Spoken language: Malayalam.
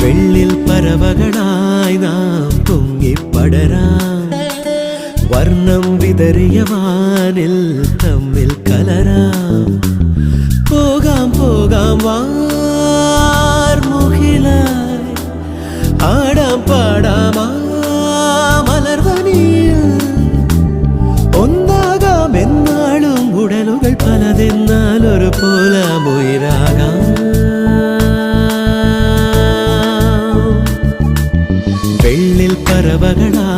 വെള്ളിൽ പറവകളായി നാം പൊങ്ങിപ്പടരാം വർണ്ണം വിതറിയ വാനിൽ തമ്മിൽ കലരാം പോകാം പോകാം വാർമുകിലായി ആടാം പാടാം മലർവനിയിൽ ഒന്നാകാം എന്നാളും ഉടലുകൾ പലതെന്നാൽ ഒരു പോലാമുയിരാകാം വെള്ളിൽ പറവകളാ